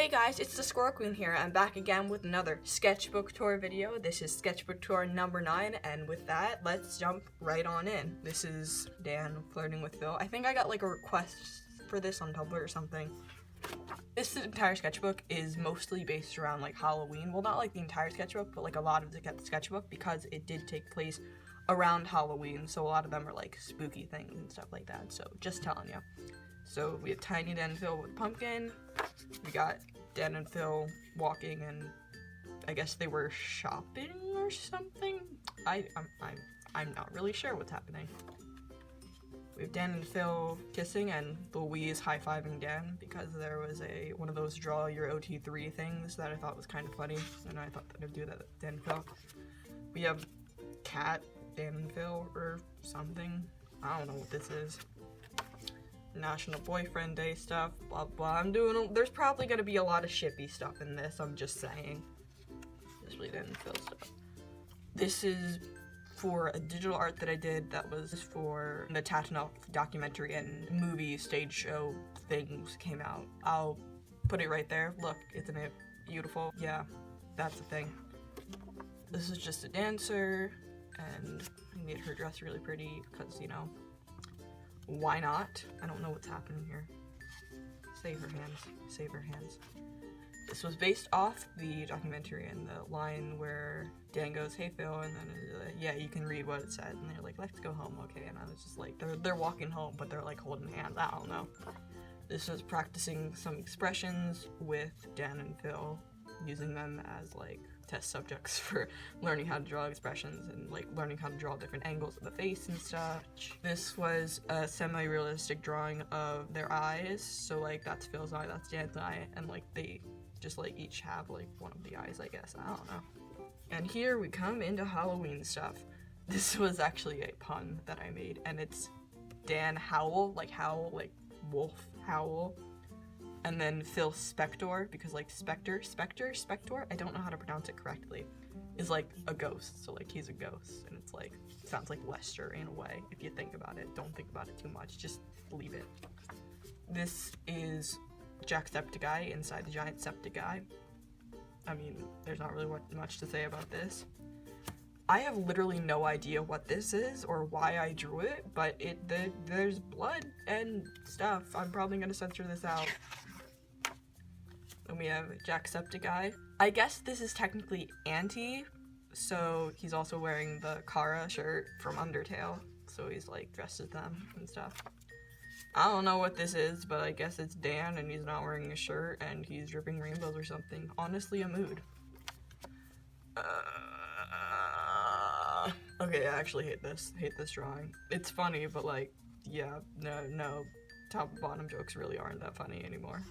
Hey guys, it's the Squirrel Queen here. I'm back again with another sketchbook tour video. This is sketchbook tour number 9, and with that, let's jump right on in. This is Dan flirting with Phil. I think I got like a request for this on Tumblr or something. This entire sketchbook is mostly based around like Halloween. Well, not like the entire sketchbook, but like a lot of the sketchbook because it did take place around Halloween. So a lot of them are like spooky things and stuff like that. So just telling you. So we have Tiny Dan and Phil with Pumpkin. We got Dan and Phil walking, and I guess they were shopping or something. I'm not really sure what's happening. We have Dan and Phil kissing, and Louise high-fiving Dan because there was one of those draw your OT3 things that I thought was kind of funny, and I thought that I'd do that with Dan and Phil. We have Cat, Dan and Phil, or something. I don't know what this is. National Boyfriend Day stuff, blah blah. There's probably gonna be a lot of shippy stuff in this, I'm just saying. Especially Dan and Phil stuff. This is for a digital art that I did that was for the Tatanoff documentary and movie stage show things came out. I'll put it right there. Look, isn't it beautiful? Yeah, that's the thing. This is just a dancer, and I made her dress really pretty because, you know, why not? I don't know what's happening here. Save her hands. Save her hands. This was based off the documentary and the line where Dan goes, "Hey Phil," and then yeah, you can read what it said, and they're like, "Let's go home, okay?" And I was just like, they're walking home, but they're like holding hands. I don't know. This was practicing some expressions with Dan and Phil, using them as like test subjects for learning how to draw expressions and like learning how to draw different angles of the face and stuff. This was a semi-realistic drawing of their eyes, so like that's Phil's eye, that's Dan's eye, and like they just like each have like one of the eyes, I guess. I don't know. And here we come into Halloween stuff. This was actually a pun that I made, and it's Dan Howl, like wolf howl. And then Phil Spector, because like Spector, I don't know how to pronounce it correctly, is like a ghost, so like he's a ghost, and it's like, sounds like Lester in a way, if you think about it. Don't think about it too much, just leave it. This is Jacksepticeye inside the giant Septiceye. I mean, there's not really much to say about this. I have literally no idea what this is or why I drew it, but there's blood and stuff. I'm probably gonna censor this out. And we have Jacksepticeye. I guess this is technically Auntie, so he's also wearing the Kara shirt from Undertale, so he's like dressed as them and stuff. I don't know what this is, but I guess it's Dan and he's not wearing a shirt and he's dripping rainbows or something. Honestly, a mood. Okay, I actually hate this drawing. It's funny, but like, yeah, no, top and bottom jokes really aren't that funny anymore.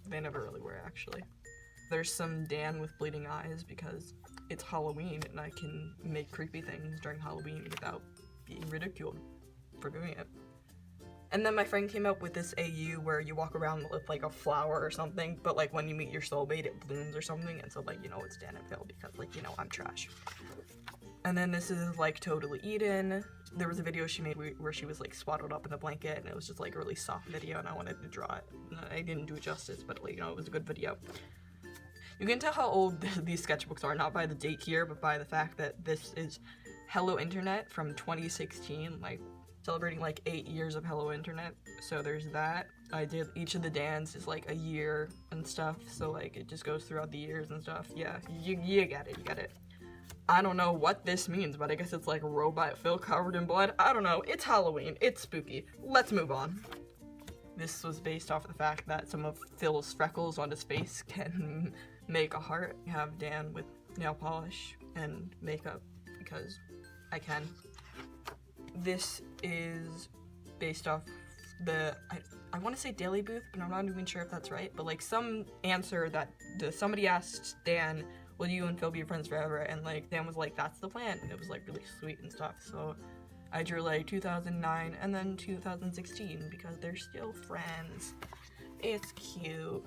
They never really were, actually. There's some Dan with bleeding eyes because it's Halloween and I can make creepy things during Halloween without being ridiculed for doing it. And then my friend came up with this AU where you walk around with like a flower or something, but like when you meet your soulmate it blooms or something, and so like, you know, it's Dan and Phil because like, you know, I'm trash. And then this is like Totally Eden. There was a video she made where she was like swaddled up in a blanket, and it was just like a really soft video, and I wanted to draw it. I didn't do it justice, but like, you know, it was a good video. You can tell how old these sketchbooks are, not by the date here, but by the fact that this is Hello Internet from 2016, like celebrating like 8 years of Hello Internet. So there's that. I did each of the Dans is like a year and stuff, so like it just goes throughout the years and stuff. Yeah, you get it, you get it. I don't know what this means, but I guess it's like Robot Phil covered in blood. I don't know. It's Halloween. It's spooky. Let's move on. This was based off of the fact that some of Phil's freckles on his face can make a heart. I have Dan with nail polish and makeup because I can. This is based off the, I want to say Daily Booth, but I'm not even sure if that's right. But like some answer that somebody asked Dan, "Will you and Phil be friends forever?" And like Dan was like, "That's the plan," and it was like really sweet and stuff. So I drew like 2009 and then 2016 because they're still friends. It's cute.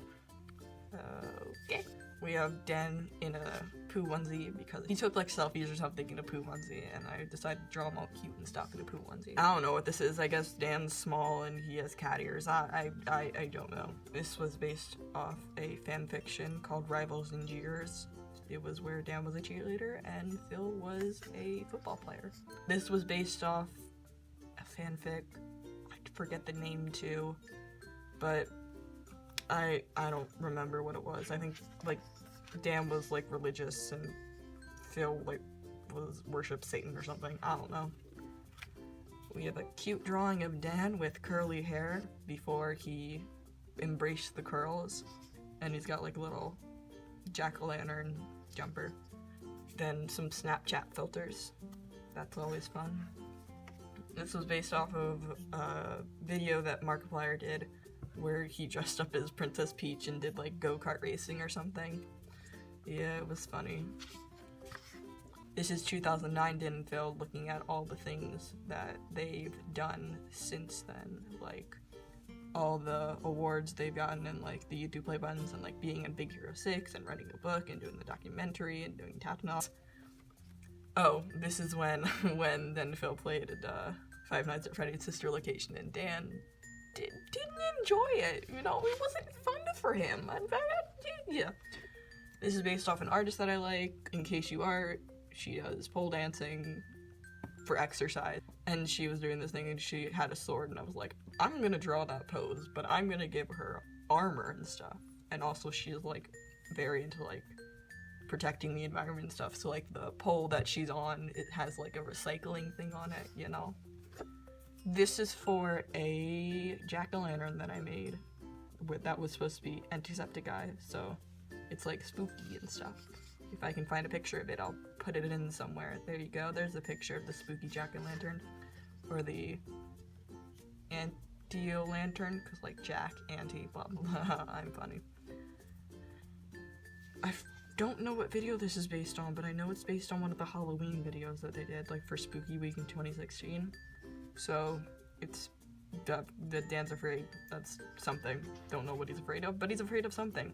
Okay, We have Dan in a poo onesie because he took like selfies or something in a poo onesie, and I decided to draw him all cute and stuff in a poo onesie. I don't know what this is. I guess Dan's small and he has cat ears. I don't know. This was based off a fan fiction called Rivals and Jeers. It was where Dan was a cheerleader and Phil was a football player. This was based off a fanfic. I forget the name too, but I don't remember what it was. I think like Dan was like religious and Phil like was worshipped Satan or something. I don't know. We have a cute drawing of Dan with curly hair before he embraced the curls, and he's got like a little jack-o'-lantern jumper. Then some Snapchat filters. That's always fun. This was based off of a video that Markiplier did where he dressed up as Princess Peach and did like go-kart racing or something. Yeah, it was funny. This is 2009 Dan and Phil looking at all the things that they've done since then, like all the awards they've gotten and like the YouTube play buttons and like being in Big Hero 6 and writing a book and doing the documentary and doing Tatanoff. Oh, this is when Dan and Phil played at Five Nights at Freddy's Sister Location, and Dan didn't enjoy it. You know, it wasn't fun for him. Yeah. This is based off an artist that I like, In Case You Art. She does pole dancing for exercise, and she was doing this thing and she had a sword, and I was like, I'm gonna draw that pose, but I'm gonna give her armor and stuff. And also she's like very into like protecting the environment and stuff, so like the pole that she's on, it has like a recycling thing on it, you know. This is for a jack-o'-lantern that I made that was supposed to be antiseptic eye, so it's like spooky and stuff. If I can find a picture of it, I'll put it in somewhere. There you go. There's a picture of the spooky jack-o'-lantern, or the anti-o-lantern, because like Jack, anti, blah blah blah. I'm funny. I don't know what video this is based on, but I know it's based on one of the Halloween videos that they did, like for Spooky Week in 2016. So it's the Dan's afraid. That's something. Don't know what he's afraid of, but he's afraid of something.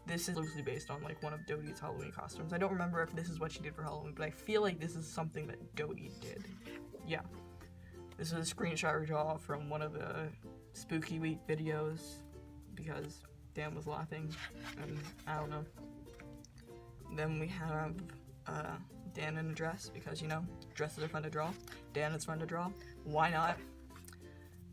This is loosely based on like one of Dodie's Halloween costumes. I don't remember if this is what she did for Halloween, but I feel like this is something that Dodie did. Yeah. This is a screenshot or draw from one of the Spooky Week videos because Dan was laughing, and I don't know. Then we have Dan in a dress because, you know, dresses are fun to draw. Dan is fun to draw. Why not?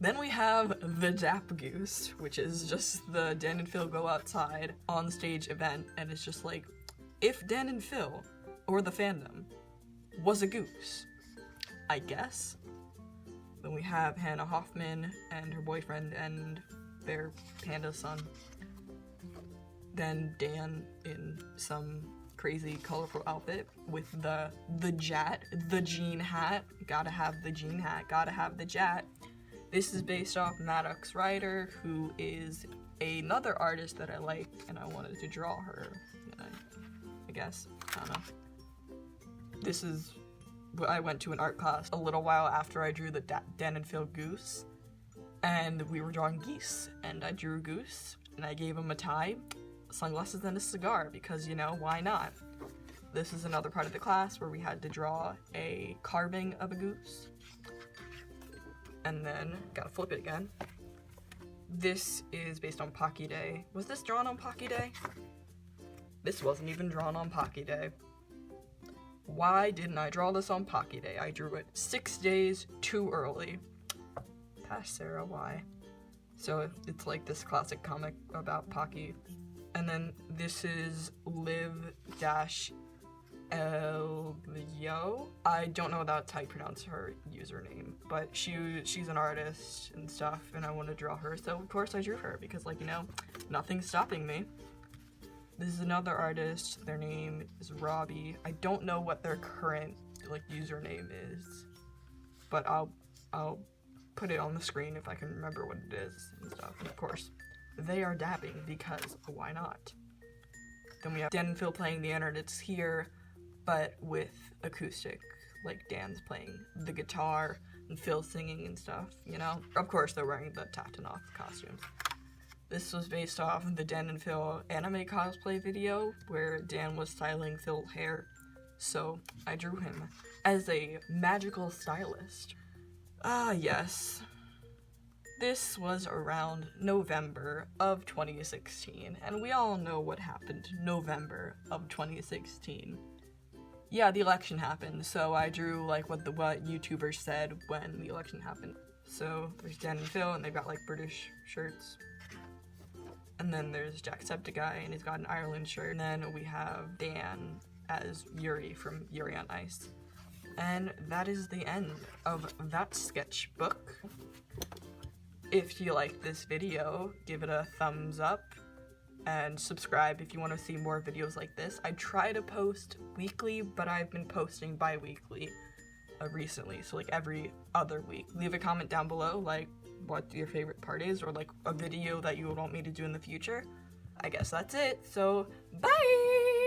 Then we have the Dap Goose, which is just the Dan and Phil go outside on stage event, and it's just like, if Dan and Phil, or the fandom, was a goose, I guess. Then we have Hannah Hoffman and her boyfriend and their panda son. Then Dan in some crazy colorful outfit with the jean hat. Gotta have the jean hat, gotta have the jat. This is based off Maddox Ryder, who is another artist that I like, and I wanted to draw her, I guess. I don't know. This is, I went to an art class a little while after I drew the Dan and Phil goose, and we were drawing geese, and I drew a goose, and I gave him a tie, sunglasses, and a cigar, because, you know, why not? This is another part of the class where we had to draw a carving of a goose. And then, gotta flip it again. This is based on Pocky Day. Was this drawn on Pocky Day? This wasn't even drawn on Pocky Day. Why didn't I draw this on Pocky Day? I drew it 6 days too early. Pass Sarah, why? So it's like this classic comic about Pocky. And then this is Liv-Elyo. I don't know that's how you pronounce her username, but she's an artist and stuff, and I want to draw her, so of course I drew her, because, like, you know, nothing's stopping me. This is another artist. Their name is Robbie. I don't know what their current, like, username is, but I'll put it on the screen if I can remember what it is and stuff. And of course, they are dabbing, because why not? Then we have Dan and Phil playing the Internet's Here, but with acoustic, like Dan's playing the guitar and Phil singing and stuff, you know? Of course, they're wearing the Tatanoff costumes. This was based off of the Dan and Phil anime cosplay video where Dan was styling Phil's hair. So I drew him as a magical stylist. Yes. This was around November of 2016, and we all know what happened November of 2016. Yeah, the election happened, so I drew like what YouTubers said when the election happened. So there's Dan and Phil, and they've got like British shirts. And then there's Jacksepticeye, and he's got an Ireland shirt. And then we have Dan as Yuri from Yuri on Ice. And that is the end of that sketchbook. If you like this video, give it a thumbs up and subscribe if you want to see more videos like this. I try to post weekly, but I've been posting bi-weekly recently, so like every other week. Leave a comment down below, like what your favorite part is, or like a video that you would want me to do in the future. I guess that's it, so bye!